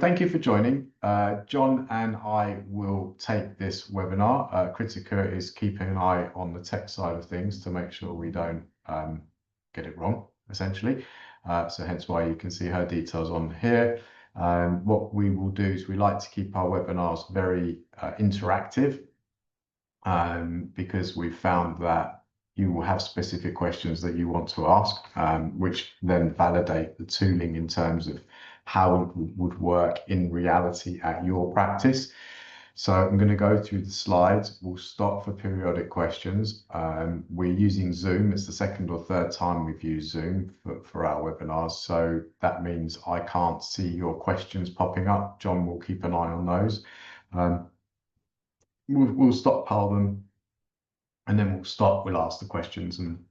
Thank you for joining. John and I will take this webinar. Kritika is keeping an eye on the tech side of things to make sure we don't get it wrong, essentially. So hence why you can see her details on here. What we will do is we like to keep our webinars very interactive because we've found that you will have specific questions that you want to ask, which then validate the tooling in terms of how it would work in reality at your practice. So I'm going to go through the slides. We'll stop for periodic questions. We're using Zoom. It's the second or third time we've used Zoom for our webinars. So that means I can't see your questions popping up. John will keep an eye on those. We'll stockpile them, and then we'll ask the questions and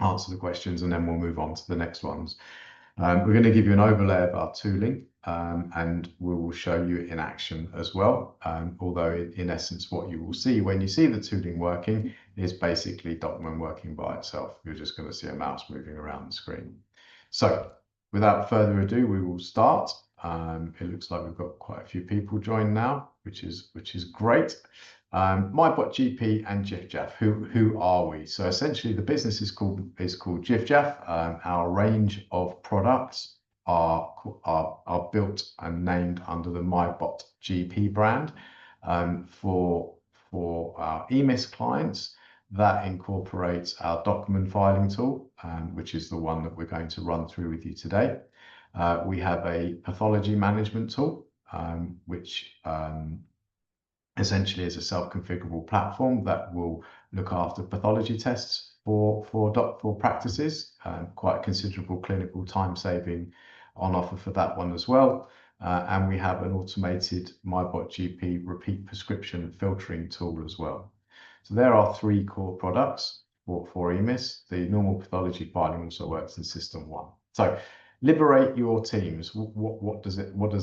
answer the questions, and then we'll move on to the next ones. We're going to give you an overlay of our tooling, and we will show you in action as well. Although in essence, what you will see when you see the tooling working is basically Docman working by itself. You're just going to see a mouse moving around the screen. So without further ado, we will start. It looks like we've got quite a few people joined now, which is great. MyBotGP and JIFJAF. Who are we? So essentially, the business is called JIFJAF. Our range of products are built and named under the MyBotGP brand. For our EMIS clients, that incorporates our Docman Filing tool, which is the one that we're going to run through with you today. We have a pathology management tool, which essentially is a self-configurable platform that will look after pathology tests for practices. Quite considerable clinical time saving on offer for that one as well. And we have an automated MyBotGP repeat prescription filtering tool as well. So there are three core products for EMIS. The normal pathology filing also works in System 1. So liberate your teams. What does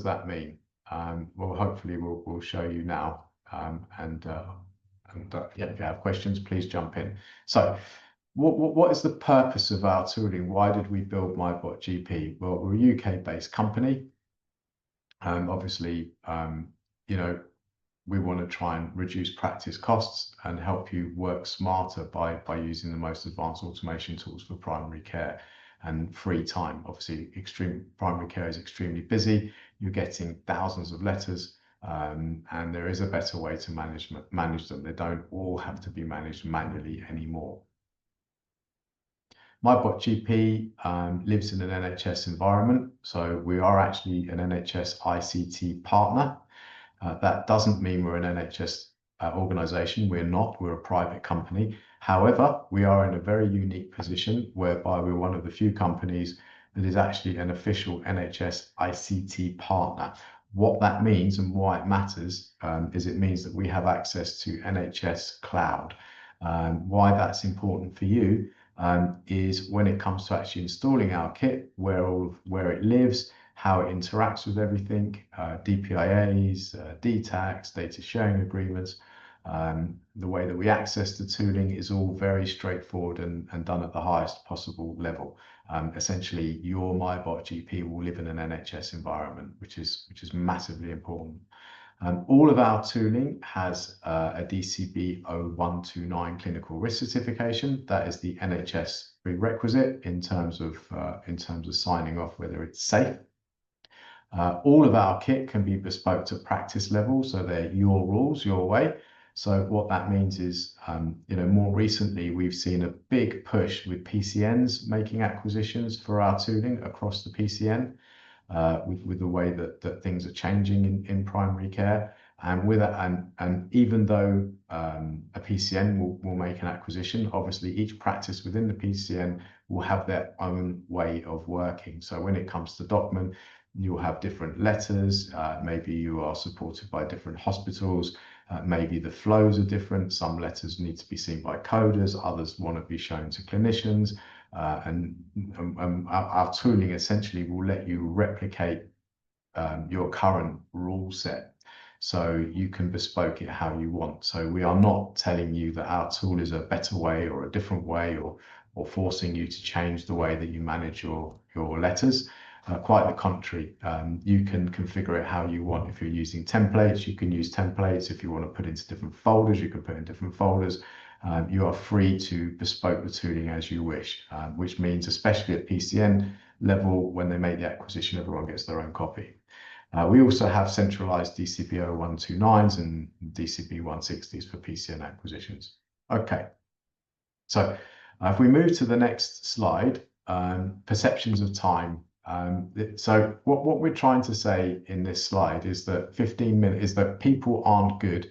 that mean? Well, hopefully we'll show you now. Yeah, if you have questions, please jump in. So what is the purpose of our tooling? Why did we build MyBotGP? Well, we're a UK-based company. Obviously, we want to try and reduce practice costs and help you work smarter by using the most advanced automation tools for primary care and free time. Obviously, primary care is extremely busy. You're getting thousands of letters. And there is a better way to manage them. They don't all have to be managed manually anymore. MyBotGP lives in an NHS environment, so we are actually an NHS ICT partner. That doesn't mean we're an NHS organisation. We're not. We're a private company. However, we are in a very unique position whereby we're one of the few companies that is actually an official NHS ICT partner. What that means and why it matters is it means that we have access to NHS Cloud. Why that's important for you is when it comes to actually installing our kit, where it lives, how it interacts with everything, DPIAs, DTACs, data sharing agreements. The way that we access the tooling is all very straightforward and done at the highest possible level. Essentially, your MyBotGP will live in an NHS environment, which is massively important. All of our tooling has a DCB 0129 clinical risk certification. That is the NHS prerequisite in terms of signing off whether it's safe. All of our kit can be bespoke to practice level, so they're your rules, your way. So what that means is, more recently, we've seen a big push with PCNs making acquisitions for our tooling across the PCN, with the way that things are changing in primary care. And with it, and even though a PCN will make an acquisition, obviously each practice within the PCN will have their own way of working. So when it comes to Docman, you'll have different letters. Maybe you are supported by different hospitals. Maybe the flows are different. Some letters need to be seen by coders. Others want to be shown to clinicians. And our tooling essentially will let you replicate your current rule set, so you can bespoke it how you want. So we are not telling you that our tool is a better way or a different way, or forcing you to change the way that you manage your letters. Quite the contrary. You can configure it how you want. If you're using templates, you can use templates. If you want to put into different folders, you can put in different folders. You are free to bespoke the tooling as you wish, which means, especially at PCN level, when they make the acquisition, everyone gets their own copy. We also have centralized DCP 0129s and DCP 160s for PCN acquisitions. Okay, so if we move to the next slide, perceptions of time. So what we're trying to say in this slide is that 15 minutes is that people aren't good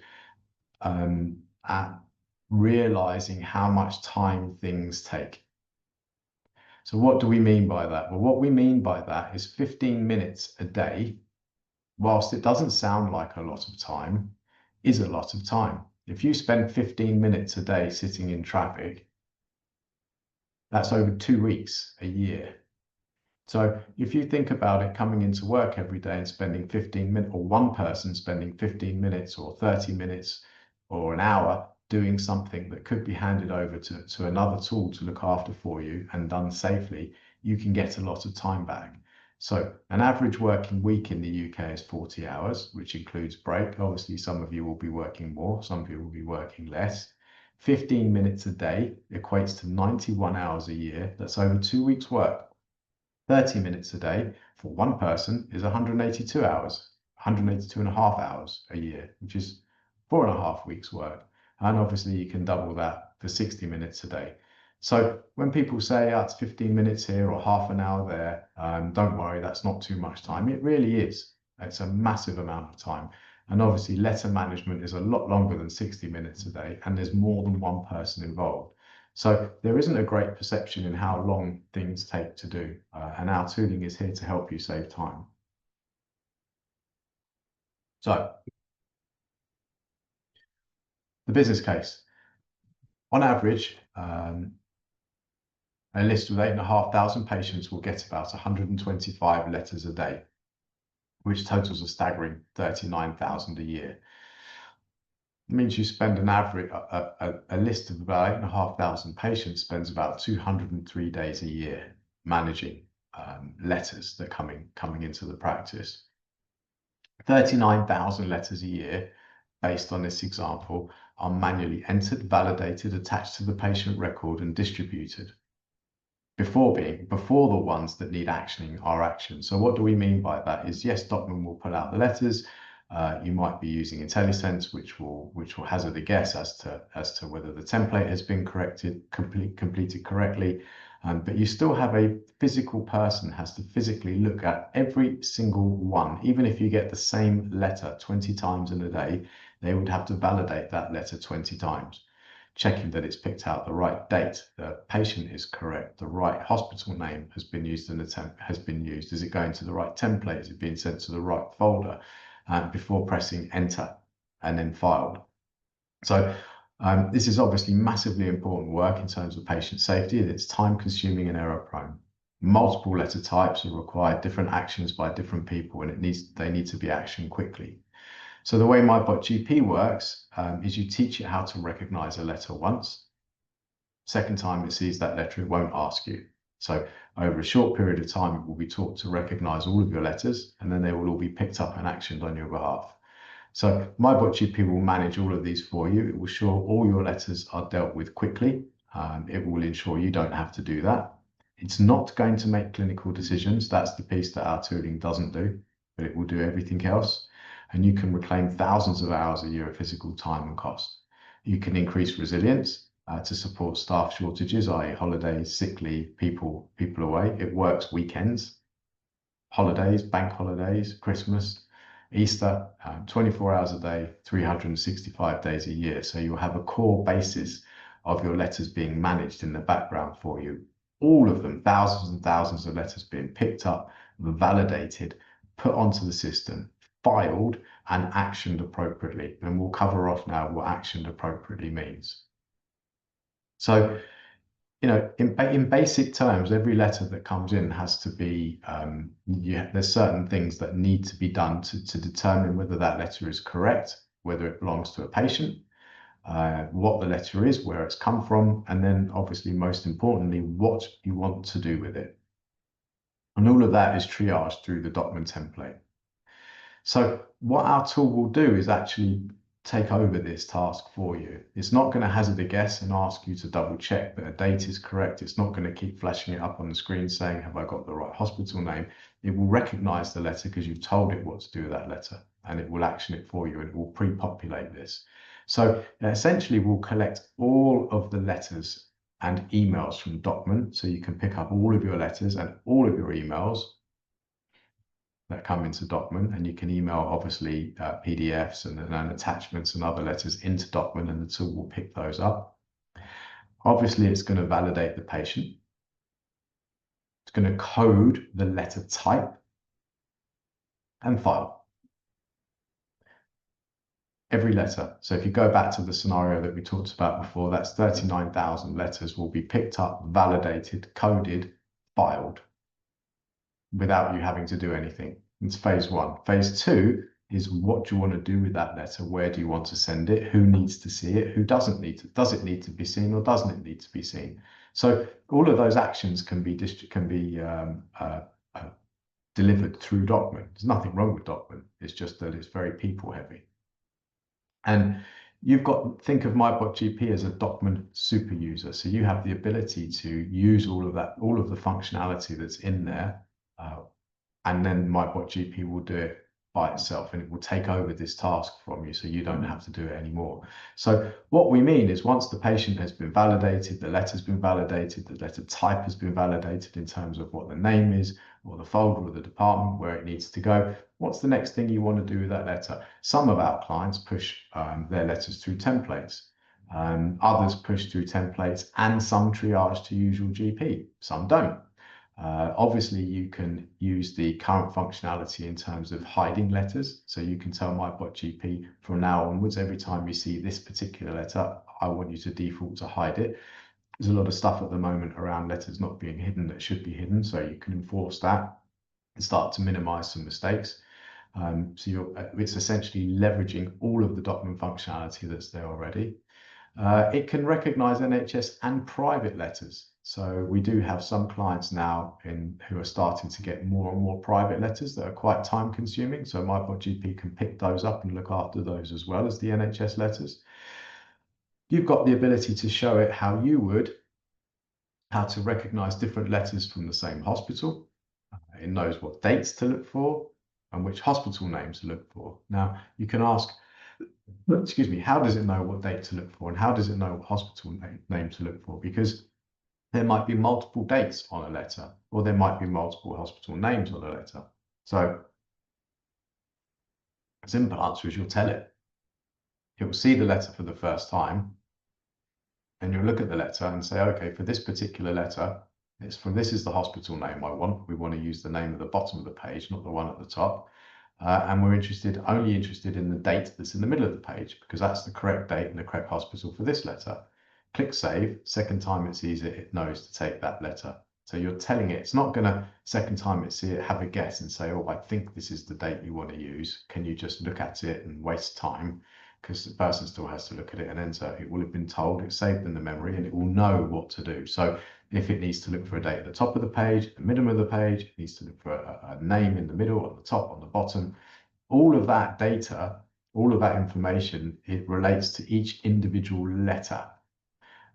at realizing how much time things take. So what do we mean by that? Well, what we mean by that is 15 minutes a day, whilst it doesn't sound like a lot of time, is a lot of time. If you spend 15 minutes a day sitting in traffic, that's over 2 weeks a year. So if you think about it, coming into work every day and spending 15 minutes, or one person spending 15 minutes or 30 minutes or an hour doing something that could be handed over to another tool to look after for you and done safely, you can get a lot of time back. So an average working week in the UK is 40 hours, which includes break. Obviously, some of you will be working more, some of you will be working less. 15 minutes a day equates to 91 hours a year. That's over 2 weeks' work. 30 minutes a day for one person is 182 hours, 182 and a half hours a year, which is 4.5 weeks' work. And obviously, you can double that for 60 minutes a day. So when people say, oh, it's 15 minutes here or half an hour there, don't worry, that's not too much time. It really is. It's a massive amount of time. And obviously, letter management is a lot longer than 60 minutes a day, and there's more than one person involved. So there isn't a great perception in how long things take to do, and our tooling is here to help you save time. So the business case. On average, a list with 8,500 patients will get about 125 letters a day, which totals a staggering 39,000 a year. It means you spend an average, a list of about 8,500 patients spends about 203 days a year managing letters that are coming into the practice. 39,000 letters a year, based on this example, are manually entered, validated, attached to the patient record and distributed before the ones that need actioning are actioned. So what do we mean by that is, yes, Docman will pull out the letters. You might be using IntelliSense, which will hazard a guess as to whether the template has been completed correctly. But you still have a physical person has to physically look at every single one. Even if you get the same letter 20 times in a day, they would have to validate that letter 20 times, checking that it's picked out the right date, the patient is correct, the right hospital name has been used in the has been used. Is it going to the right template? Is it being sent to the right folder? Before pressing enter and then filed. So this is obviously massively important work in terms of patient safety. It's time consuming and error prone. Multiple letter types are required, different actions by different people, and they need to be actioned quickly. So the way MyBotGP works is you teach it how to recognize a letter once. Second time it sees that letter, it won't ask you. So over a short period of time, it will be taught to recognize all of your letters, and then they will all be picked up and actioned on your behalf. So MyBotGP will manage all of these for you. It will ensure all your letters are dealt with quickly. It will ensure you don't have to do that. It's not going to make clinical decisions. That's the piece that our tooling doesn't do, but it will do everything else. And you can reclaim thousands of hours a year of physical time and cost. You can increase resilience to support staff shortages, i.e. holidays, sick leave, people away. It works weekends, holidays, bank holidays, Christmas, Easter, 24 hours a day, 365 days a year. So you'll have a core basis of your letters being managed in the background for you. All of them, thousands and thousands of letters being picked up, validated, put onto the system, filed and actioned appropriately. And we'll cover off now what actioned appropriately means. So, you know, in basic terms, every letter that comes in has to be, there's certain things that need to be done to determine whether that letter is correct, whether it belongs to a patient, what the letter is, where it's come from, and then obviously, most importantly, what you want to do with it. And all of that is triaged through the Docman template. So what our tool will do is actually take over this task for you. It's not going to hazard a guess and ask you to double check that a date is correct. It's not going to keep flashing it up on the screen saying, have I got the right hospital name? It will recognize the letter because you've told it what to do with that letter, and it will action it for you, and it will pre-populate this. So essentially we'll collect all of the letters and emails from Docman, so you can pick up all of your letters and all of your emails that come into Docman, and you can email obviously PDFs and attachments and other letters into Docman, and the tool will pick those up. Obviously, it's going to validate the patient. It's going to code the letter type and file every letter. So if you go back to the scenario that we talked about before, that's 39,000 letters will be picked up, validated, coded, filed without you having to do anything. It's phase one. Phase two is what do you want to do with that letter? Where do you want to send it? Who needs to see it? Who doesn't need to? Does it need to be seen or doesn't it need to be seen? So all of those actions can be delivered through Docman. There's nothing wrong with Docman. It's just that it's very people heavy. And you've got, think of MyBotGP as a Docman super user. So you have the ability to use all of that, all of the functionality that's in there. And then MyBotGP will do it by itself, and it will take over this task from you, so you don't have to do it anymore. So what we mean is once the patient has been validated, the letter's been validated, the letter type has been validated in terms of what the name is, or the folder, or the department where it needs to go, what's the next thing you want to do with that letter? Some of our clients push their letters through templates. Others push through templates, and some triage to usual GP. Some don't. Obviously, you can use the current functionality in terms of hiding letters. So you can tell MyBotGP from now onwards, every time you see this particular letter, I want you to default to hide it. There's a lot of stuff at the moment around letters not being hidden that should be hidden. So you can enforce that and start to minimize some mistakes. It's essentially leveraging all of the Docman functionality that's there already. It can recognize NHS and private letters. So we do have some clients now who are starting to get more and more private letters that are quite time consuming. So MyBotGP can pick those up and look after those as well as the NHS letters. You've got the ability to show it how to recognize different letters from the same hospital. It knows what dates to look for and which hospital names to look for. Now, you can ask, excuse me, how does it know what date to look for, and how does it know what hospital name to look for? Because there might be multiple dates on a letter, or there might be multiple hospital names on a letter. So the simple answer is you'll tell it. It will see the letter for the first time, and you'll look at the letter and say, okay, for this particular letter, this is the hospital name I want. We want to use the name at the bottom of the page, not the one at the top. And we're only interested in the date that's in the middle of the page, because that's the correct date and the correct hospital for this letter. Click save. Second time it sees it, it knows to take that letter. So you're telling it, it's not going to, second time it see it, have a guess and say, oh, I think this is the date you want to use. Can you just look at it and waste time? Because the person still has to look at it and enter. It will have been told, it's saved in the memory, and it will know what to do. So if it needs to look for a date at the top of the page, the middle of the page, it needs to look for a name in the middle, on the top, on the bottom, all of that data, all of that information, it relates to each individual letter.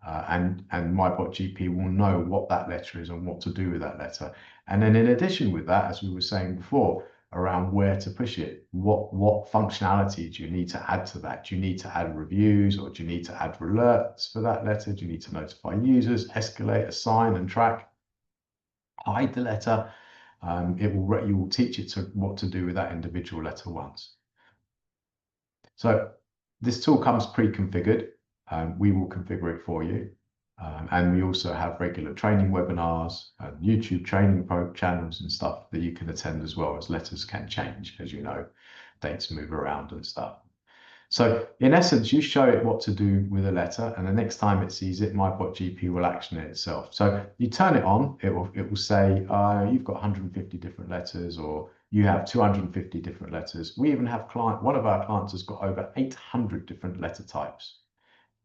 And MyBotGP will know what that letter is and what to do with that letter. And then in addition with that, as we were saying before, around where to push it, what functionality do you need to add to that? Do you need to add reviews, or do you need to add alerts for that letter? Do you need to notify users, escalate, assign, and track? Hide the letter. You will teach it what to do with that individual letter once. So this tool comes pre-configured. We will configure it for you. And we also have regular training webinars and YouTube training channels and stuff that you can attend, as well as letters can change, as you know, dates move around and stuff. So in essence, you show it what to do with a letter, and the next time it sees it, MyBotGP will action it itself. So you turn it on, it will say, you've got 150 different letters, or you have 250 different letters. We even have one of our clients has got over 800 different letter types.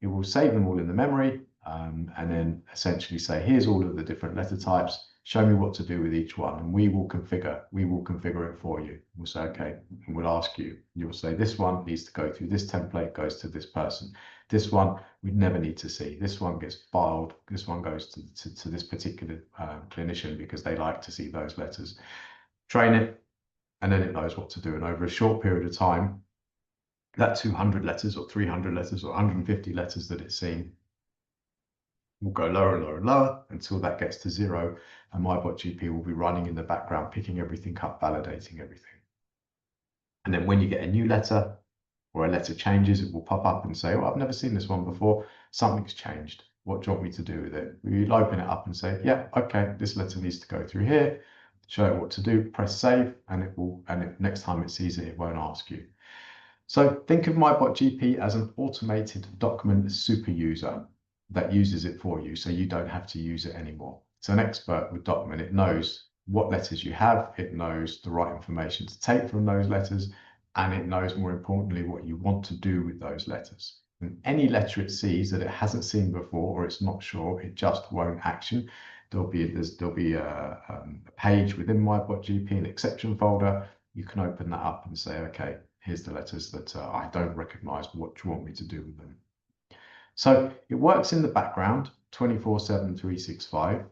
It will save them all in the memory, and then essentially say, here's all of the different letter types, show me what to do with each one, and we will configure it for you. We'll say, okay, and we'll ask you. You'll say, this one needs to go through this template, goes to this person. This one we never need to see. This one gets filed. This one goes to this particular clinician because they like to see those letters. Train it, and then it knows what to do. And over a short period of time, that 200 letters or 300 letters or 150 letters that it's seen will go lower and lower and lower until that gets to 0, and MyBotGP will be running in the background, picking everything up, validating everything. And then when you get a new letter or a letter changes, it will pop up and say, oh, I've never seen this one before. Something's changed. What do you want me to do with it? We'll open it up and say, yeah, okay, this letter needs to go through here. Show it what to do, press save, and it will, next time it sees it, it won't ask you. So think of MyBotGP as an automated document super user that uses it for you, so you don't have to use it anymore. It's an expert with Docman. It knows what letters you have, it knows the right information to take from those letters, and it knows, more importantly, what you want to do with those letters. And any letter it sees that it hasn't seen before or it's not sure, it just won't action. There'll be a page within MyBotGP, an exception folder. You can open that up and say, okay, here's the letters that I don't recognize. What do you want me to do with them? So it works in the background, 24/7, 365.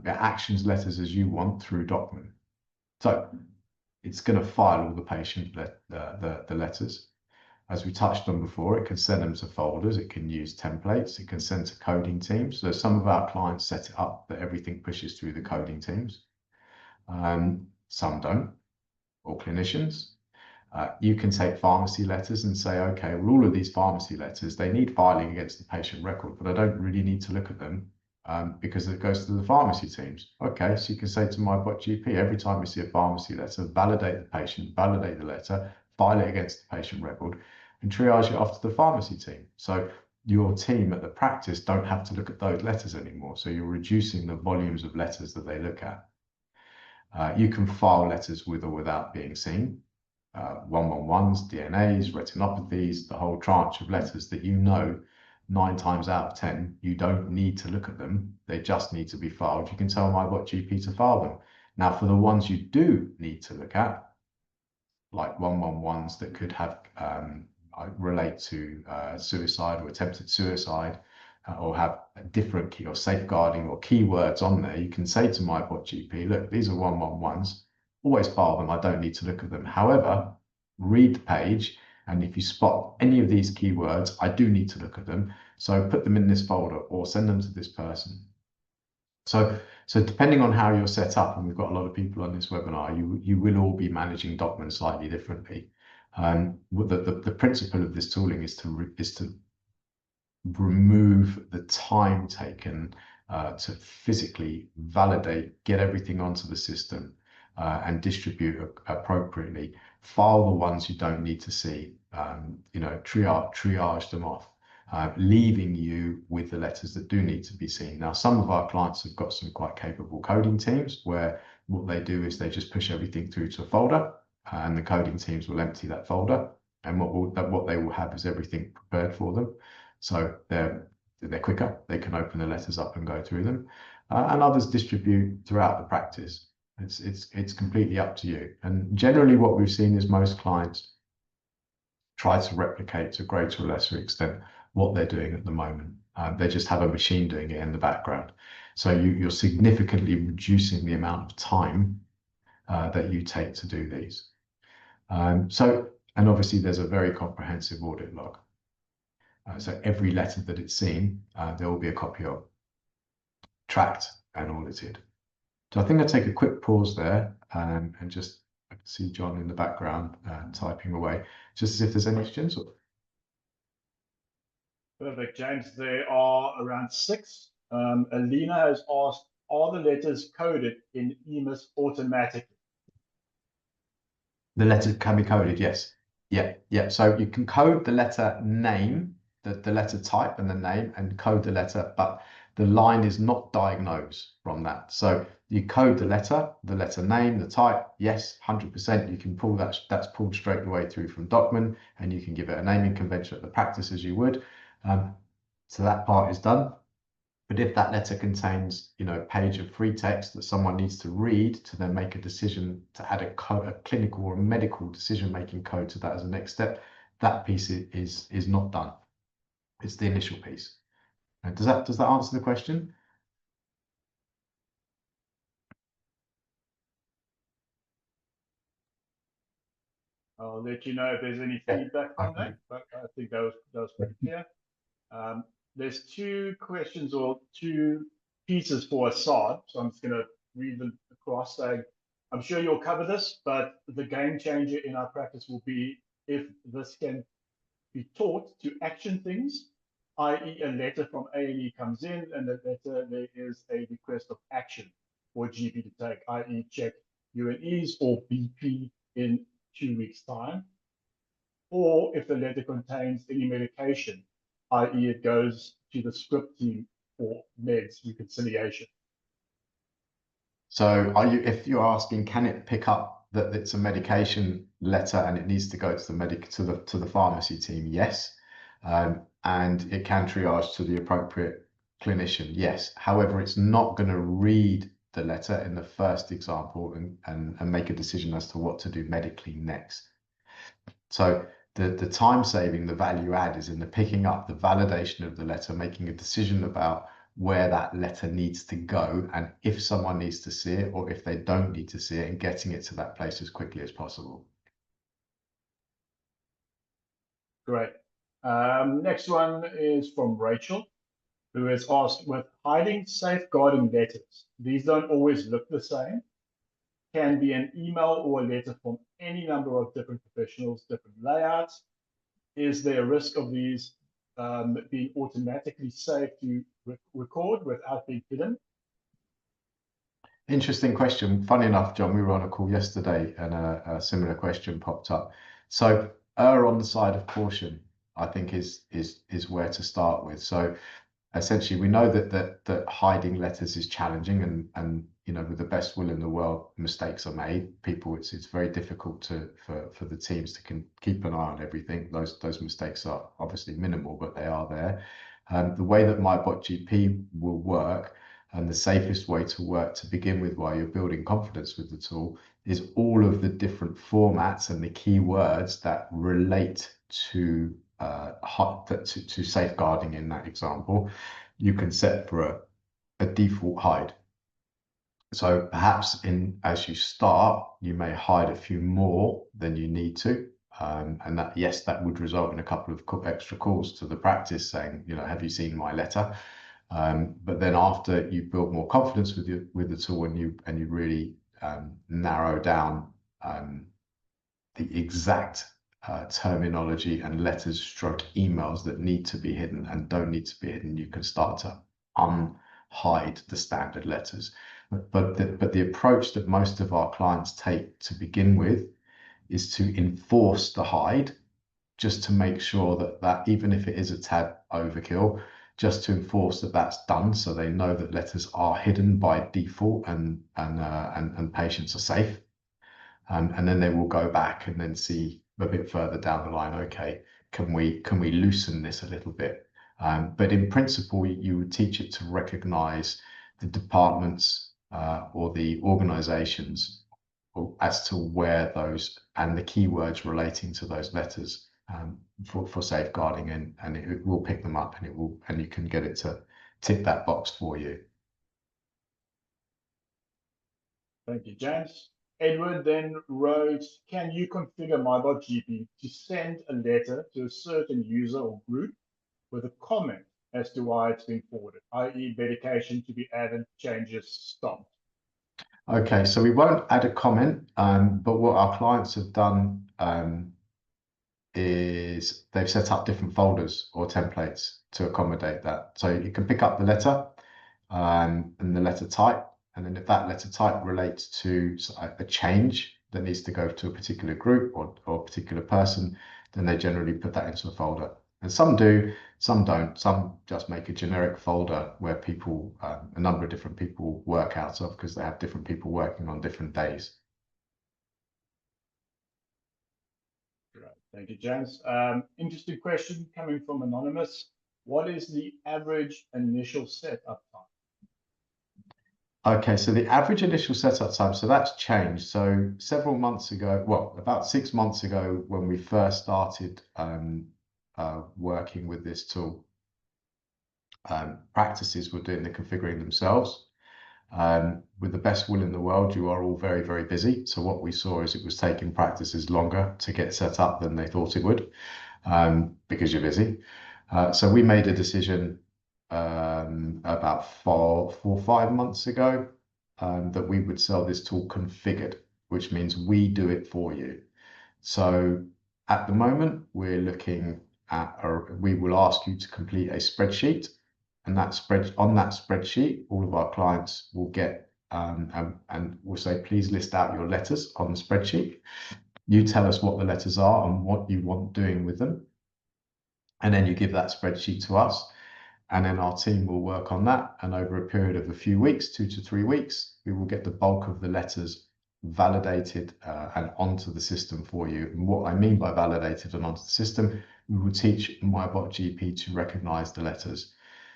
It actions letters as you want through Docman. So it's going to file all the patient the letters. As we touched on before, it can send them to folders. It can use templates. It can send to coding teams. So some of our clients set it up that everything pushes through the coding teams. Some don't, or clinicians. You can take pharmacy letters and say, okay, well, all of these pharmacy letters, they need filing against the patient record, but I don't really need to look at them because it goes to the pharmacy teams. Okay, so you can say to MyBotGP, every time you see a pharmacy letter, validate the patient, validate the letter, file it against the patient record, and triage it off to the pharmacy team. So your team at the practice don't have to look at those letters anymore. So you're reducing the volumes of letters that they look at. You can file letters with or without being seen. 111s, DNAs, retinopathies, the whole tranche of letters that 9 times out of 10, you don't need to look at them. They just need to be filed. You can tell MyBotGP to file them. Now, for the ones you do need to look at, like 111s that could have relate to suicide or attempted suicide, or have a different key or safeguarding or keywords on there, you can say to MyBotGP, look, these are 111s. Always file them. I don't need to look at them. However, read the page, and if you spot any of these keywords, I do need to look at them. So put them in this folder or send them to this person. So depending on how you're set up, and we've got a lot of people on this webinar, you will all be managing Docman slightly differently. The principle of this tooling is to remove the time taken to physically validate, get everything onto the system, and distribute appropriately. File the ones you don't need to see, triage them off, leaving you with the letters that do need to be seen. Now, some of our clients have got some quite capable coding teams where what they do is they just push everything through to a folder, and the coding teams will empty that folder, and what they will have is everything prepared for them. So they're quicker, they can open the letters up and go through them, and others distribute throughout the practice. It's completely up to you. And generally what we've seen is most clients try to replicate to a greater or lesser extent what they're doing at the moment. They just have a machine doing it in the background. So you're significantly reducing the amount of time that you take to do these. And obviously there's a very comprehensive audit log. So every letter that it's seen, there will be a copy of, tracked and audited. So I think I'll take a quick pause there and just I can see John in the background typing away, just as if there's any questions. Perfect, James. There are around 6. Alina has asked, are the letters coded in EMIS automatically? The letter can be coded, yes. Yeah. So you can code the letter name, the letter type and the name, and code the letter, but the line is not diagnosed from that. So you code the letter name, the type, yes, 100%. You can pull that, that's pulled straight away through from Docman, and you can give it a naming convention at the practice as you would. So that part is done. But if that letter contains, a page of free text that someone needs to read to then make a decision to add a clinical or medical decision-making code to that as a next step, that piece is not done. It's the initial piece. Does that answer the question? I'll let you know if there's any feedback from that, but I think that was pretty clear. There's two questions or two pieces for Assad, so I'm just going to read them across. I'm sure you'll cover this, but the game changer in our practice will be if this can be taught to action things, i.e. a letter from A&E comes in and the letter there is a request of action for GP to take, i.e. check UNEs or BP in 2 weeks' time. Or if the letter contains any medication, i.e. it goes to the script team for meds reconciliation. So if you're asking, can it pick up that it's a medication letter and it needs to go to the pharmacy team? Yes. And it can triage to the appropriate clinician. Yes. However, it's not going to read the letter in the first example and make a decision as to what to do medically next. So the time saving, the value add is in the picking up, the validation of the letter, making a decision about where that letter needs to go and if someone needs to see it or if they don't need to see it, and getting it to that place as quickly as possible. Great. Next one is from Rachel, who has asked, with hiding safeguarding letters, these don't always look the same. Can be an email or a letter from any number of different professionals, different layouts. Is there a risk of these being automatically saved to record without being hidden? Interesting question. Funny enough, John, we were on a call yesterday and a similar question popped up. So err on the side of caution, I think is where to start with. So essentially, we know that hiding letters is challenging, and with the best will in the world, mistakes are made. It's very difficult for the teams to keep an eye on everything. Those mistakes are obviously minimal, but they are there. The way that MyBotGP will work, and the safest way to work to begin with while you're building confidence with the tool, is all of the different formats and the keywords that relate to safeguarding in that example, you can set for a default hide. So perhaps as you start, you may hide a few more than you need to. And that would result in a couple of extra calls to the practice saying, have you seen my letter? But then after you've built more confidence with the tool and you really narrow down the exact terminology and letters stroke emails that need to be hidden and don't need to be hidden, you can start to unhide the standard letters. But the approach that most of our clients take to begin with is to enforce the hide, just to make sure that even if it is a tad overkill, just to enforce that that's done, so they know that letters are hidden by default and patients are safe. And then they will go back and then see a bit further down the line, okay, can we loosen this a little bit? But in principle, you would teach it to recognize the departments or the organizations as to where those and the keywords relating to those letters for safeguarding, and it will pick them up, and you can get it to tick that box for you. Thank you, James. Edward then wrote, can you configure MyBotGP to send a letter to a certain user or group with a comment as to why it's been forwarded, i.e. medication to be added, changes stopped? Okay, so we won't add a comment, but what our clients have done is they've set up different folders or templates to accommodate that. So you can pick up the letter and the letter type, and then if that letter type relates to a change that needs to go to a particular group or a particular person, then they generally put that into a folder. And some do, some don't. Some just make a generic folder where people, a number of different people work out of, because they have different people working on different days. Right. Thank you, James. Interesting question coming from Anonymous. what is the average initial setup time? Okay, so the average initial setup time, so that's changed. So several months ago, well, about 6 months ago, when we first started working with this tool, practices were doing the configuring themselves. With the best will in the world, you are all very, very busy. So what we saw is it was taking practices longer to get set up than they thought it would, because you're busy. So we made a decision about 5 months ago that we would sell this tool configured, which means we do it for you. So at the moment, we're looking at, we will ask you to complete a spreadsheet, and on that spreadsheet, all of our clients will get, and we'll say, please list out your letters on the spreadsheet. You tell us what the letters are and what you want doing with them. And then you give that spreadsheet to us. And then our team will work on that. And over a period of a few weeks, 2 to 3 weeks, we will get the bulk of the letters validated and onto the system for you. And what I mean by validated and onto the system, we will teach MyBotGP to recognize the letters.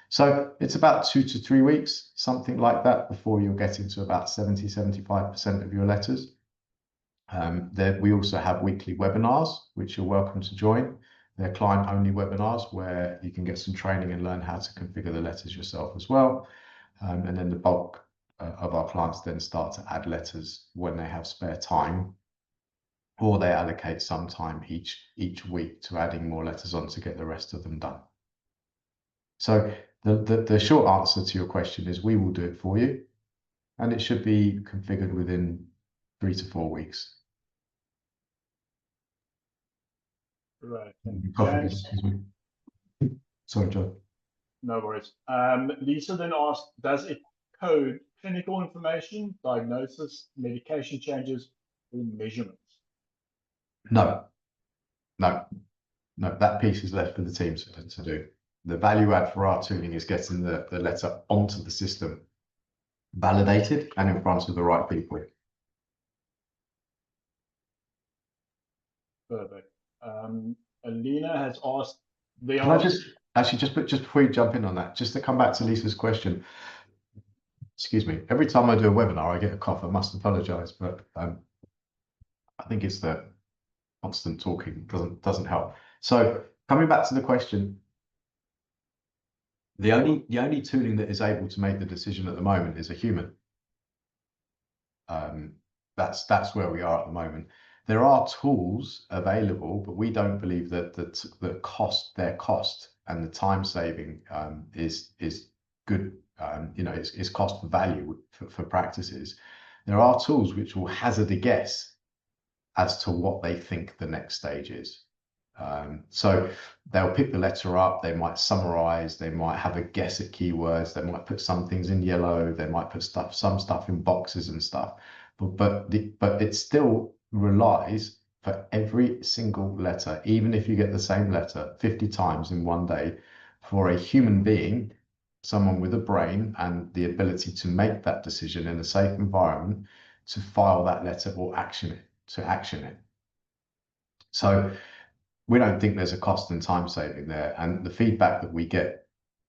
So it's about 2 to 3 weeks, something like that, before you're getting to about 70, 75% of your letters. We also have weekly webinars, which you're welcome to join. They're client-only webinars where you can get some training and learn how to configure the letters yourself as well. And then the bulk of our clients then start to add letters when they have spare time, or they allocate some time each week to adding more letters on to get the rest of them done. So the short answer to your question is we will do it for you, and it should be configured within 3 to 4 weeks. Right. James, sorry, John. No worries. Lisa then asked, does it code clinical information, diagnosis, medication changes, or measurements? No, that piece is left for the teams to do. The value add for our tooling is getting the letter onto the system, validated and in front of the right people. Perfect. Alina has asked, Can I just before you jump in on that, just to come back to Lisa's question, excuse me, every time I do a webinar, I get a cough. I must apologize, but I think it's the constant talking doesn't help. So coming back to the question, the only tooling that is able to make the decision at the moment is a human. That's where we are at the moment. There are tools available, but we don't believe that their cost and the time saving is good. It's cost value for practices. There are tools which will hazard a guess as to what they think the next stage is. So they'll pick the letter up, they might summarize, they might have a guess at keywords, they might put some things in yellow, they might put some stuff in boxes and stuff. But it still relies for every single letter, even if you get the same letter 50 times in one day, for a human being, someone with a brain and the ability to make that decision in a safe environment, to file that letter or action it. So we don't think there's a cost and time saving there. And the feedback that we get,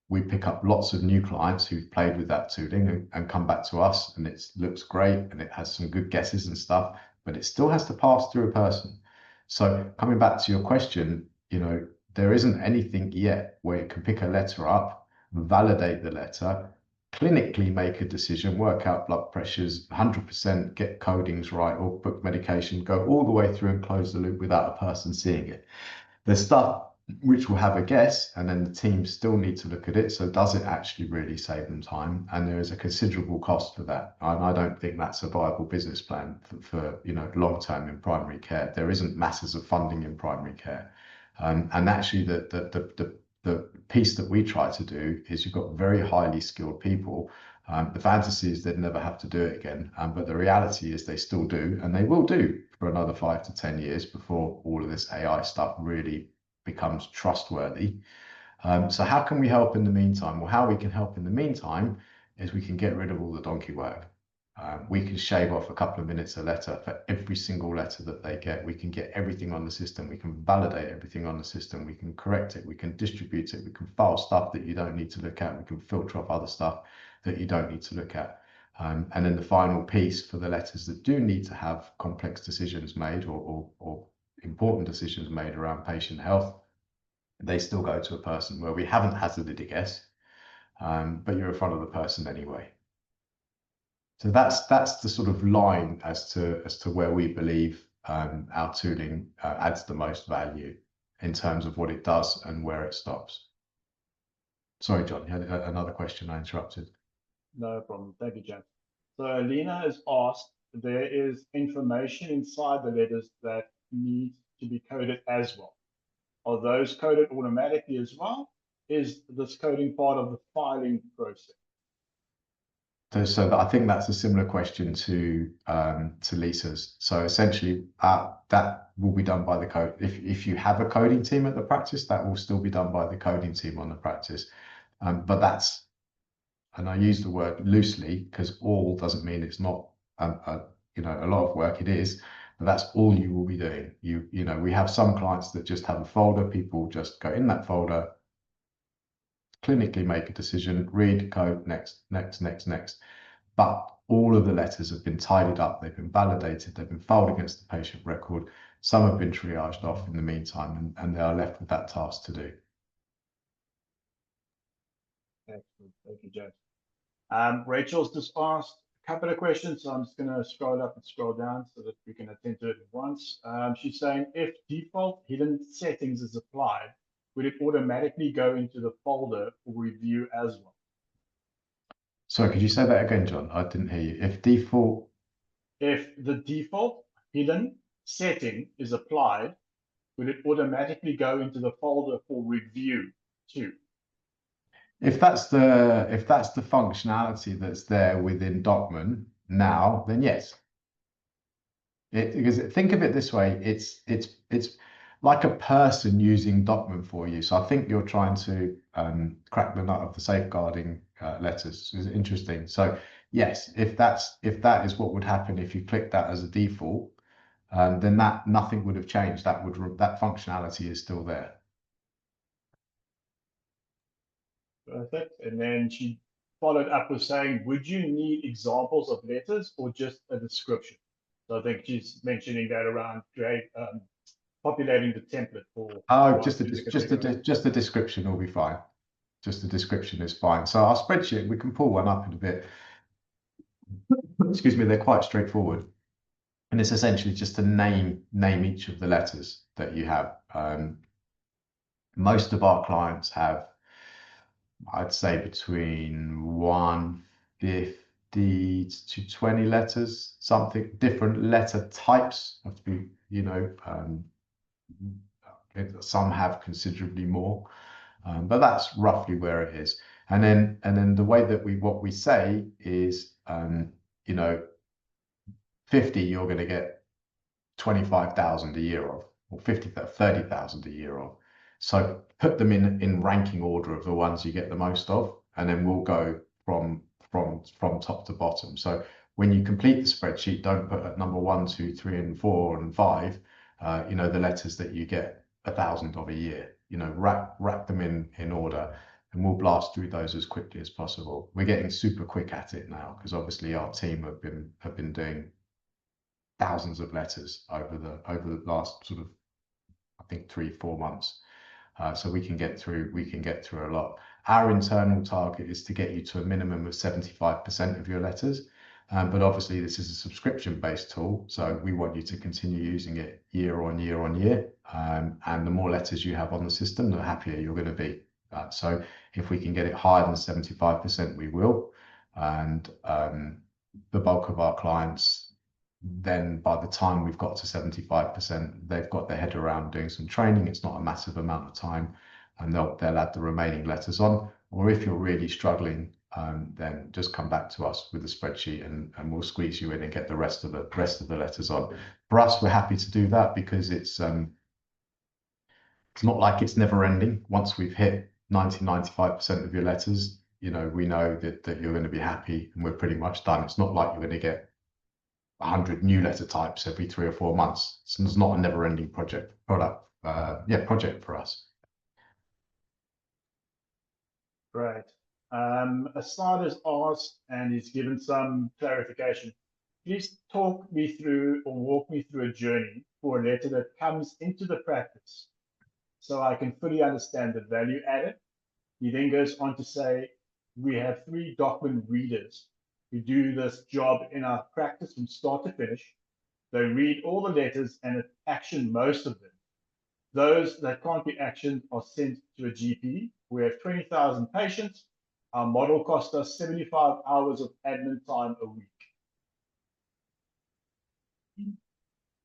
we pick up lots of new clients who've played with that tooling and come back to us, and it looks great and it has some good guesses and stuff, but it still has to pass through a person. So coming back to your question, there isn't anything yet where you can pick a letter up, validate the letter, clinically make a decision, work out blood pressures, 100%, get codings right, or book medication, go all the way through and close the loop without a person seeing it. There's stuff which will have a guess, and then the team still need to look at it. So does it actually really save them time? And there is a considerable cost for that. And I don't think that's a viable business plan for long term in primary care. There isn't masses of funding in primary care. And actually the piece that we try to do is you've got very highly skilled people. The fantasy is they'd never have to do it again, but the reality is they still do, and they will do for another 5 to 10 years before all of this AI stuff really becomes trustworthy. So how can we help in the meantime? Well, how we can help in the meantime is we can get rid of all the donkey work. We can shave off a couple of minutes a letter for every single letter that they get. We can get everything on the system. We can validate everything on the system. We can correct it. We can distribute it. We can file stuff that you don't need to look at. We can filter off other stuff that you don't need to look at. And then the final piece for the letters that do need to have complex decisions made or important decisions made around patient health, they still go to a person where we haven't hazarded a guess, but you're in front of the person anyway. So that's the sort of line as to where we believe our tooling adds the most value in terms of what it does and where it stops. Sorry, John, you had another question I interrupted. No problem. Thank you, James. So Lena has asked, there is information inside the letters that need to be coded as well. Are those coded automatically as well? Is this coding part of the filing process? So I think that's a similar question to Lisa's. So essentially, that will be done by the code. If you have a coding team at the practice, that will still be done by the coding team on the practice. But that's, and I use the word loosely because all doesn't mean it's not a lot of work. It is, but that's all you will be doing. We have some clients that just have a folder. People just go in that folder, clinically make a decision, read, code, next. But all of the letters have been tidied up, they've been validated, they've been filed against the patient record. Some have been triaged off in the meantime, and they are left with that task to do. Excellent. Thank you, James. Rachel's just asked a couple of questions, so I'm just going to scroll up and scroll down so that we can attend to it at once. She's saying, if default hidden settings is applied, would it automatically go into the folder for review as well? Sorry, could you say that again, John? I didn't hear you. If the default hidden setting is applied, will it automatically go into the folder for review too? If that's the functionality that's there within Docman now, then yes. Because think of it this way, it's like a person using Docman for you. So I think you're trying to crack the nut of the safeguarding letters. It's interesting. So yes, if that is what would happen if you click that as a default, then nothing would have changed. That functionality is still there. Perfect. And then she followed up with saying, would you need examples of letters or just a description? So I think she's mentioning that around populating the template for. Oh, just a description will be fine. Just a description is fine. So our spreadsheet, we can pull one up in a bit. Excuse me, they're quite straightforward. And it's essentially just to name each of the letters that you have. Most of our clients have, I'd say, between 150 to 20 letters, something different letter types have to be, some have considerably more, but that's roughly where it is. And then the way that what we say is, 50, you're going to get 25,000 a year of, or 30,000 a year of. So put them in ranking order of the ones you get the most of, and then we'll go from top to bottom. So when you complete the spreadsheet, don't put at number 1, 2, 3, and 4, and 5. The letters that you get 1,000 of a year. Rack them in order, and we'll blast through those as quickly as possible. We're getting super quick at it now because obviously our team have been doing thousands of letters over the last sort of, I think, 3-4 months. So we can get through a lot. Our internal target is to get you to a minimum of 75% of your letters. But obviously this is a subscription-based tool, so we want you to continue using it year on year on year. And the more letters you have on the system, the happier you're going to be. So if we can get it higher than 75%, we will. And the bulk of our clients, then by the time we've got to 75%, they've got their head around doing some training. It's not a massive amount of time, and they'll add the remaining letters on. Or if you're really struggling, then just come back to us with a spreadsheet, and we'll squeeze you in and get the rest of the letters on. For us, we're happy to do that because it's not like it's never ending. Once we've hit 95% of your letters, you know, we know that you're going to be happy and we're pretty much done. It's not like you're going to get 100 new letter types every 3 or 4 months. It's not a never-ending project for us. Great. Asad has asked and he's given some clarification. Please talk me through or walk me through a journey for a letter that comes into the practice so I can fully understand the value added. He then goes on to say, we have 3 document readers who do this job in our practice from start to finish. They read all the letters and action most of them. Those that can't be actioned are sent to a GP. We have 20,000 patients. Our model costs us 75 hours of admin time a week.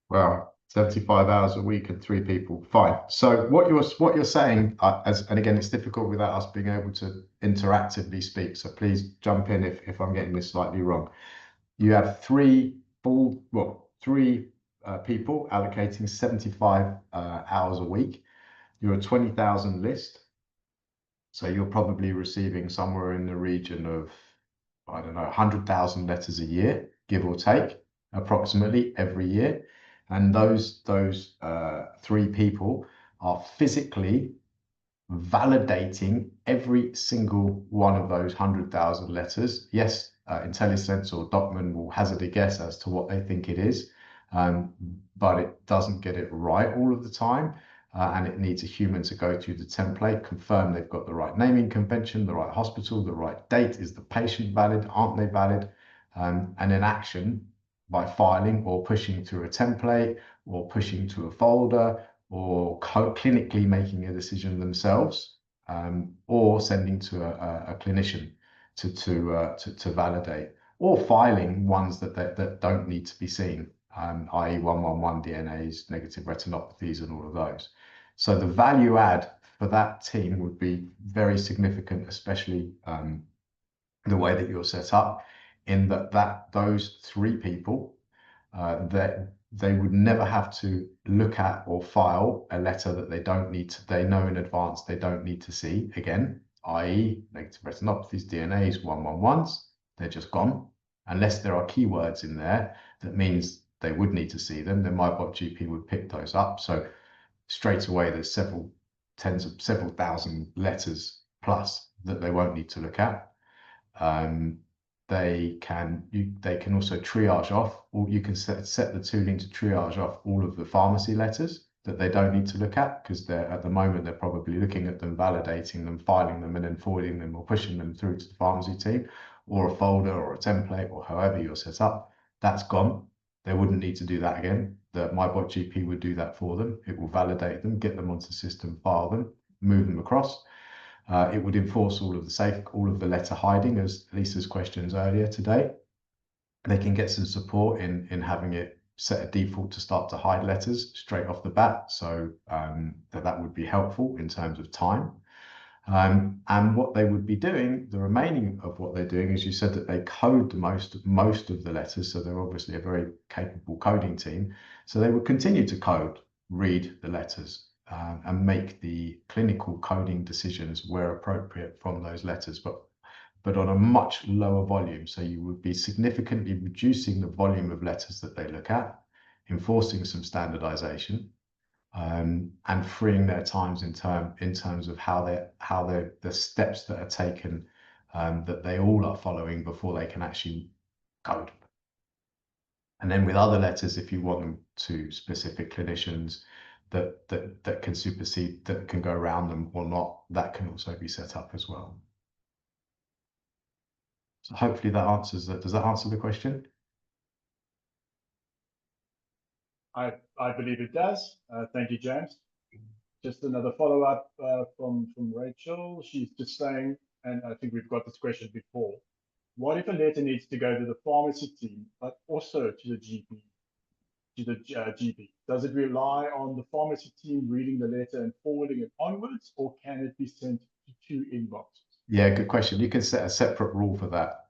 Wow, 75 hours a week and 3 people. Fine. So what you're saying, and again, it's difficult without us being able to interactively speak. So please jump in if I'm getting this slightly wrong. You have 3 people allocating 75 hours a week. You're a 20,000 list. So you're probably receiving somewhere in the region of, I don't know, 100,000 letters a year, give or take, approximately every year. And those 3 people are physically validating every single one of those 100,000 letters. Yes, IntelliSense or Docman will hazard a guess as to what they think it is, but it doesn't get it right all of the time. And it needs a human to go through the template, confirm they've got the right naming convention, the right hospital, the right date. Is the patient valid? Aren't they valid? And in action, by filing or pushing through a template or pushing to a folder or clinically making a decision themselves, or sending to a clinician to validate, or filing ones that don't need to be seen, i.e. 111 DNAs, negative retinopathies, and all of those. So the value add for that team would be very significant, especially the way that you're set up, in that those 3 people, that they would never have to look at or file a letter that they don't need to, they know in advance they don't need to see again, i.e. negative retinopathies, DNAs, 111s, they're just gone. Unless there are keywords in there that means they would need to see them, then MyBotGP would pick those up. So straight away, there's several thousand letters plus that they won't need to look at. They can also triage off, or you can set the tooling to triage off all of the pharmacy letters that they don't need to look at, because at the moment they're probably looking at them, validating them, filing them, and then forwarding them or pushing them through to the pharmacy team, or a folder or a template, or however you're set up. That's gone. They wouldn't need to do that again. The MyBotGP would do that for them. It will validate them, get them onto the system, file them, move them across. It would enforce all of the letter hiding, as Lisa's questions earlier today. They can get some support in having it set a default to start to hide letters straight off the bat. So that would be helpful in terms of time. And what they would be doing, the remaining of what they're doing, is you said that they code most of the letters. So they're obviously a very capable coding team. So they would continue to code, read the letters, and make the clinical coding decisions where appropriate from those letters, but on a much lower volume. So you would be significantly reducing the volume of letters that they look at, enforcing some standardization, and freeing their times in terms of how the steps that are taken, that they all are following before they can actually code. And then with other letters, if you want them to specific clinicians that can supersede, that can go around them or not, that can also be set up as well. So hopefully that answers that. Does that answer the question? I believe it does. Thank you, James. Just another follow-up from Rachel. She's just saying, and I think we've got this question before, what if a letter needs to go to the pharmacy team, but also to the GP? Does it rely on the pharmacy team reading the letter and forwarding it onwards, or can it be sent to 2 inboxes? Yeah, good question. You can set a separate rule for that,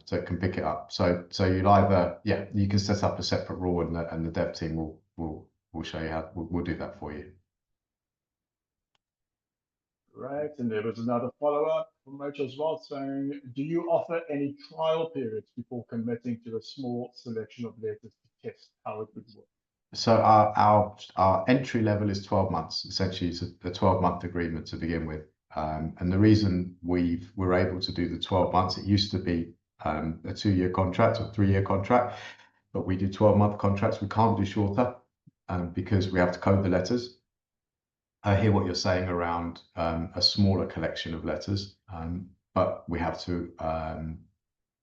so it can pick it up. So you'll either, yeah, you can set up a separate rule, and the dev team will show you how. We'll do that for you. Great. And there was another follow-up from Rachel as well saying, do you offer any trial periods before committing to a small selection of letters to test how it would work? So our entry level is 12 months. Essentially, it's a 12-month agreement to begin with. And the reason we're able to do the 12 months, it used to be a 2-year contract or 3-year contract, but we do 12-month contracts. We can't do shorter because we have to code the letters. I hear what you're saying around a smaller collection of letters, but we have to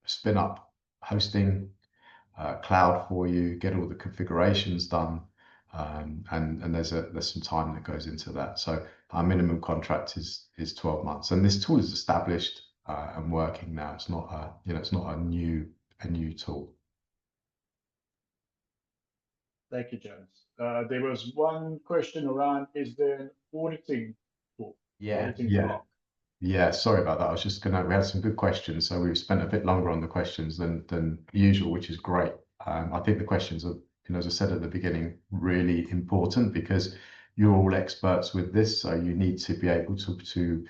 spin up hosting, cloud for you, get all the configurations done, and there's some time that goes into that. So our minimum contract is 12 months, and this tool is established and working now. It's not it's not a new tool. Thank you, James. There was one question around, is there an auditing tool? Auditing block? Yeah, sorry about that. We had some good questions, so we've spent a bit longer on the questions than usual, which is great. I think the questions are, as I said at the beginning, really important because you're all experts with this, so you need to be able to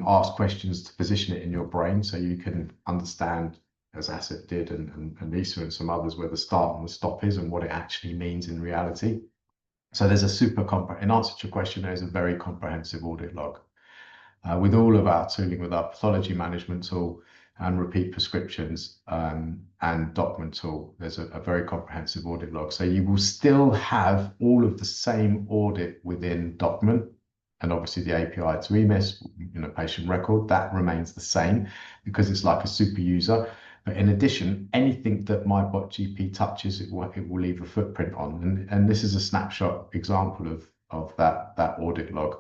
ask questions to position it in your brain so you can understand, as Asset did and Lisa and some others, where the start and the stop is and what it actually means in reality. So there's in answer to your question, there's a very comprehensive audit log. With all of our tooling, with our pathology management tool and repeat prescriptions and Docman tool, there's a very comprehensive audit log. So you will still have all of the same audit within Docman, and obviously the API to EMIS, patient record, that remains the same because it's like a super user. But in addition, anything that MyBotGP touches, it will leave a footprint on. And this is a snapshot example of that audit log,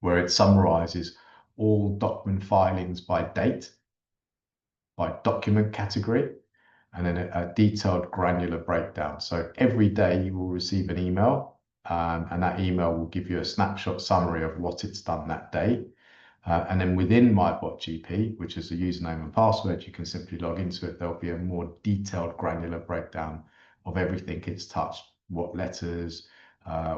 where it summarizes all Docman filings by date, by document category, and then a detailed granular breakdown. So every day you will receive an email, and that email will give you a snapshot summary of what it's done that day. And then within MyBotGP, which is a username and password, you can simply log into it. There'll be a more detailed granular breakdown of everything it's touched, what letters,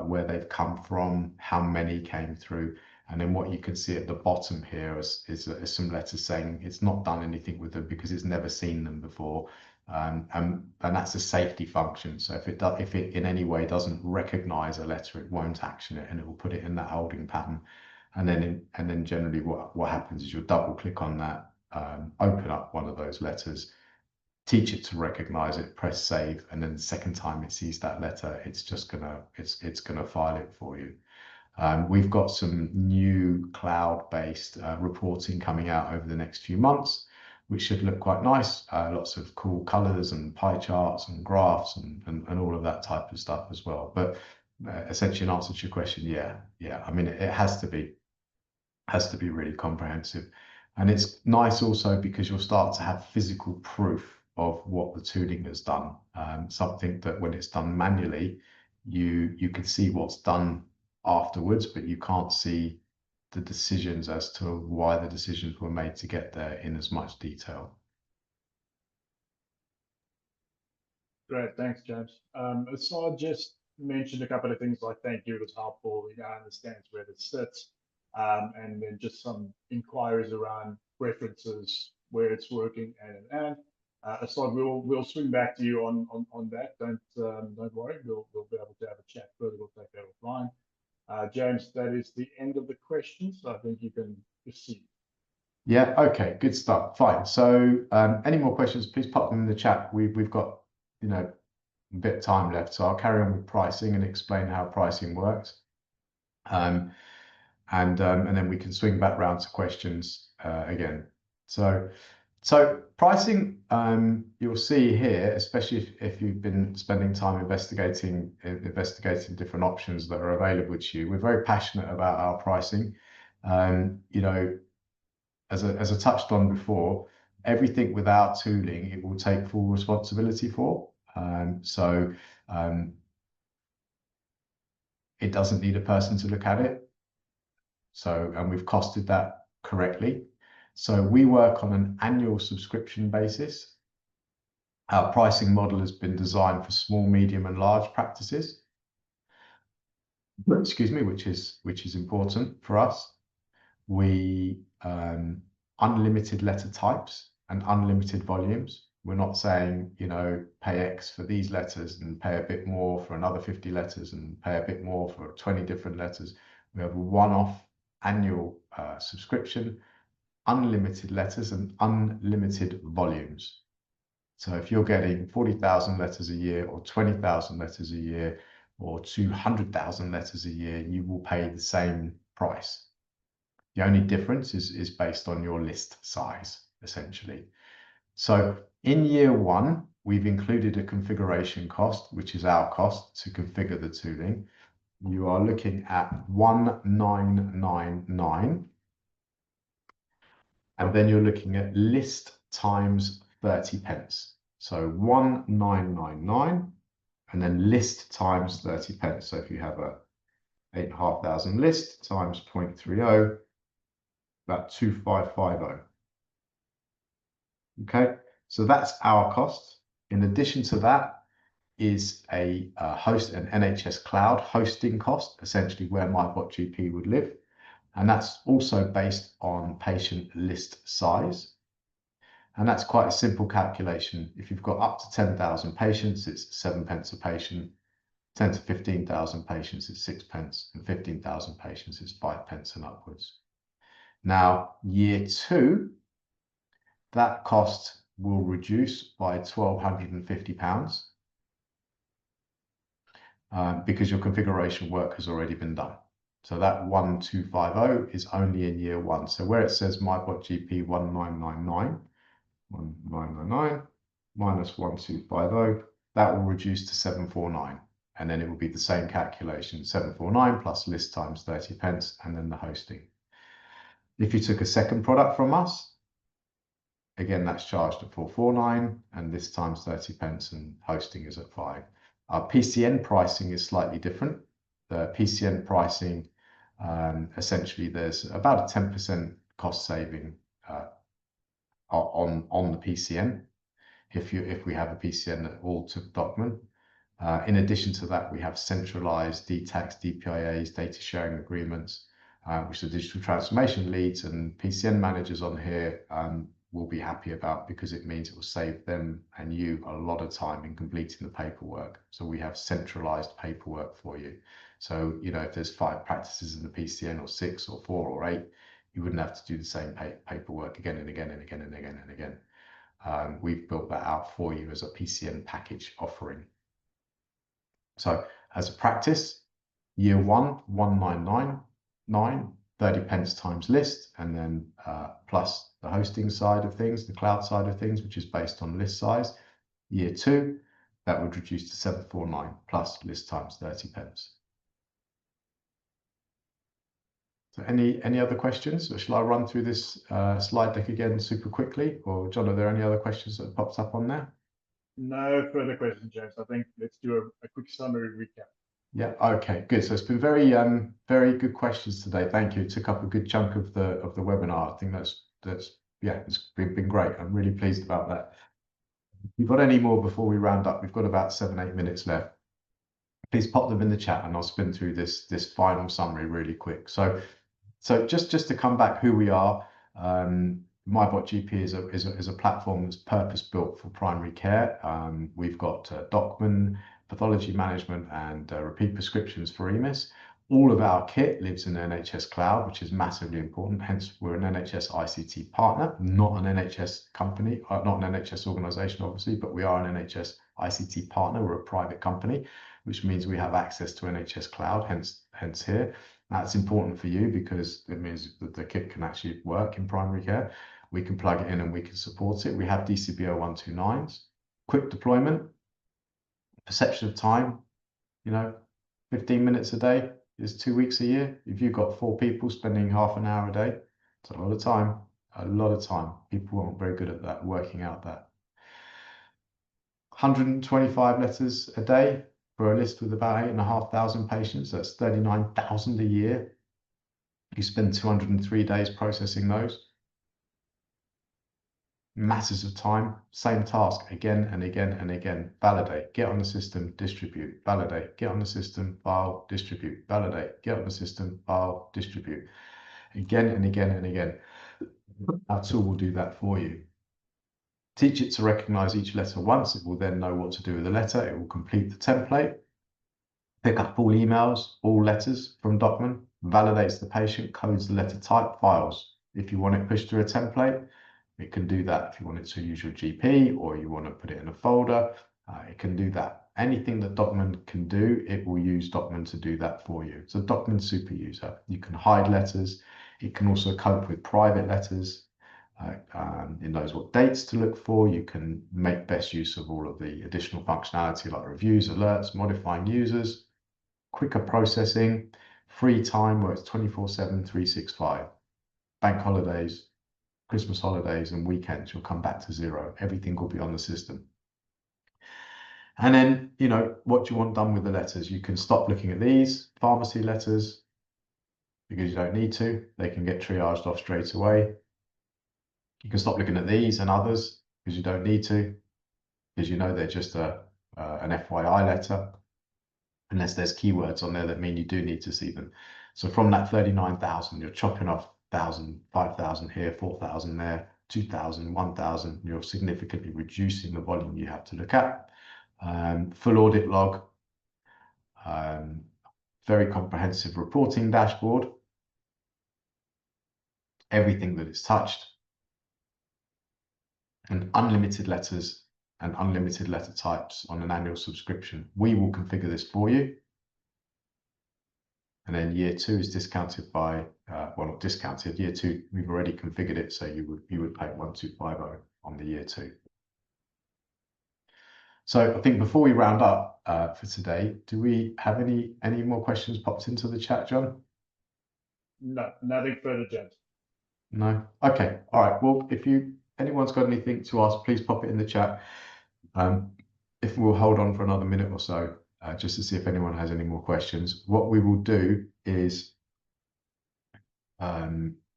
where they've come from, how many came through. And then what you can see at the bottom here is some letters saying it's not done anything with them because it's never seen them before. And that's a safety function. So if it in any way doesn't recognize a letter, it won't action it, and it will put it in that holding pattern. And then generally what happens is you'll double click on that, open up one of those letters, teach it to recognize it, press save, and then the second time it sees that letter, it's gonna file it for you. We've got some new cloud-based reporting coming out over the next few months, which should look quite nice. Lots of cool colors and pie charts and graphs and all of that type of stuff as well. But essentially, in answer to your question, yeah. I mean, it has to be really comprehensive, and it's nice also because you'll start to have physical proof of what the tooling has done. Something that when it's done manually, you can see what's done afterwards, but you can't see the decisions as to why the decisions were made to get there in as much detail. Great, thanks, James. Asad just mentioned a couple of things like thank you, it was helpful. He now understands where this sits. And then just some inquiries around references, where it's working, and Asad, we'll swing back to you on that. Don't worry, we'll be able to have a chat further. We'll take that offline. James, that is the end of the questions. So I think you can proceed. Yeah, okay, good stuff. Fine. So any more questions, please pop them in the chat. We've got a bit of time left, so I'll carry on with pricing and explain how pricing works. And then we can swing back round to questions again. So pricing, you'll see here, especially if you've been spending time investigating different options that are available to you. We're very passionate about our pricing. As I touched on before, everything with our tooling, it will take full responsibility for. It doesn't need a person to look at it. And we've costed that correctly. So we work on an annual subscription basis. Our pricing model has been designed for small, medium, and large practices. Excuse me, which is important for us. we unlimited letter types and unlimited volumes. We're not saying, you know, pay X for these letters and pay a bit more for another 50 letters and pay a bit more for 20 different letters. We have a one-off annual subscription, unlimited letters and unlimited volumes. So if you're getting 40,000 letters a year or 20,000 letters a year or 200,000 letters a year, you will pay the same price. The only difference is based on your list size, essentially. So in year one, we've included a configuration cost, which is our cost to configure the tooling. You are looking at 1999. And then you're looking at list times 30 pence. So 1999 and then list times 30 pence. So if you have a 8,500 list times 0.30, about 2,550. Okay, so that's our cost. In addition to that is an NHS cloud hosting cost, essentially where MyBotGP would live. And that's also based on patient list size. And that's quite a simple calculation. If you've got up to 10,000 patients, it's 7 pence a patient. 10 to 15,000 patients, it's 6 pence. And 15,000 patients, it's 5 pence and upwards. Now, year two, that cost will reduce by £1,250 because your configuration work has already been done. So that 1250 is only in year one. So where it says MyBotGP 1999 minus 1250, that will reduce to 749. And then it will be the same calculation, 749 plus list times 30 pence, and then the hosting. If you took a second product from us, again, that's charged at 449, and this times 30 pence, and hosting is at 5. Our PCN pricing is slightly different. The PCN pricing, essentially, there's about a 10% cost saving on the PCN if we have a PCN that all took Docman. In addition to that, we have centralized DTACs, DPIAs, data sharing agreements, which the digital transformation leads and PCN managers on here will be happy about, because it means it will save them and you a lot of time in completing the paperwork. So we have centralized paperwork for you. So, you know, if there's 5 practices in the PCN or 6 or 4 or 8, you wouldn't have to do the same paperwork again and again and again and again and again. We've built that out for you as a PCN package offering. So as a practice, year one, 1999, 30 pence times list, and then plus the hosting side of things, the cloud side of things, which is based on list size. Year two, that would reduce to 749 plus list times 30 pence. So any other questions? Or shall I run through this slide deck again super quickly? Or John, are there any other questions that popped up on there? No further questions, James. I think let's do a quick summary recap. Yeah, okay, good. So it's been very good questions today. Thank you. It took up a good chunk of the webinar. I think that's yeah, it's been great. I'm really pleased about that. If you've got any more before we round up, we've got about 7-8 minutes left. Please pop them in the chat and I'll spin through this final summary really quick. So just to come back who we are, MyBotGP is a platform that's purpose-built for primary care. We've got Docman, pathology management, and repeat prescriptions for EMIS. All of our kit lives in the NHS cloud, which is massively important. Hence, we're an NHS ICT partner, not an NHS company, not an NHS organisation, obviously, but we are an NHS ICT partner. We're a private company, which means we have access to NHS cloud, hence here. That's important for you because it means that the kit can actually work in primary care. We can plug it in and we can support it. We have DCBO 129s, quick deployment, perception of time, you know, 15 minutes a day is 2 weeks a year. If you've got 4 people spending half an hour a day, it's a lot of time, People aren't very good at that, working out that. 125 letters a day for a list with about 8,500 patients. That's 39,000 a year. You spend 203 days processing those. Masses of time, same task again and again and again. Validate, get on the system, distribute, validate, get on the system, file, distribute, validate, get on the system, file, distribute. again and again and again. Our tool will do that for you. Teach it to recognize each letter once. It will then know what to do with the letter. It will complete the template, pick up all emails, all letters from Docman, validates the patient, codes the letter type, files. If you want it pushed through a template, it can do that. If you want it to use your GP or you want to put it in a folder, it can do that. Anything that Docman can do, it will use Docman to do that for you. It's a Docman super user. You can hide letters. It can also cope with private letters. It knows what dates to look for. You can make best use of all of the additional functionality like reviews, alerts, modifying users, quicker processing, free time where it's 24/7, 365. Bank holidays, Christmas holidays and weekends, you'll come back to zero. Everything will be on the system. And then, you know, what do you want done with the letters? You can stop looking at these pharmacy letters because you don't need to. They can get triaged off straight away. You can stop looking at these and others because you don't need to, because you know they're just an FYI letter, unless there's keywords on there that mean you do need to see them. So from that 39,000, you're chopping off 1,000, 5,000 here, 4,000 there, 2,000, 1,000. You're significantly reducing the volume you have to look at. Full audit log, very comprehensive reporting dashboard, everything that is touched, and unlimited letters and unlimited letter types on an annual subscription. We will configure this for you. And then year 2 is discounted by, well, not discounted, year 2, we've already configured it, so you would pay 1,250 on the year 2. So I think before we round up for today, do we have any more questions popped into the chat, John? No, nothing further, James. No? Okay, all right. Well, if anyone's got anything to ask, please pop it in the chat. If we'll hold on for another minute or so, just to see if anyone has any more questions. What we will do is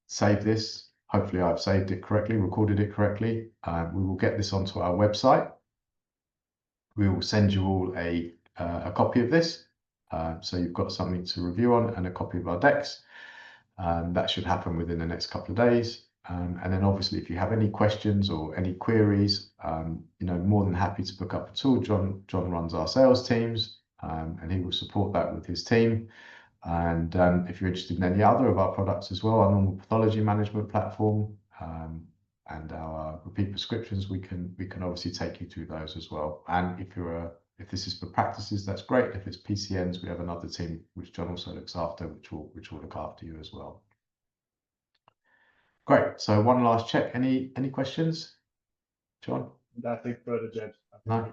save this. Hopefully I've saved it correctly, recorded it correctly. We will get this onto our website. We will send you all a copy of this. So you've got something to review on and a copy of our decks. That should happen within the next couple of days. And then obviously, if you have any questions or any queries, you know, more than happy to book up a tool. John runs our sales teams, and he will support that with his team. And if you're interested in any other of our products as well, our normal pathology management platform and our repeat prescriptions, we can obviously take you through those as well. And if this is for practices, that's great. If it's PCNs, we have another team which John also looks after, which will look after you as well. Great. So one last check. Any questions, John? Nothing further, James. No.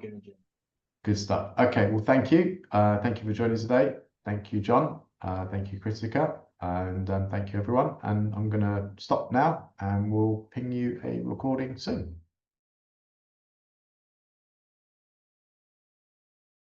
Good stuff. Okay. Well, thank you. Thank you for joining us today. Thank you, John. Thank you, Kritika. And thank you, everyone. And I'm going to stop now and we'll ping you a recording soon.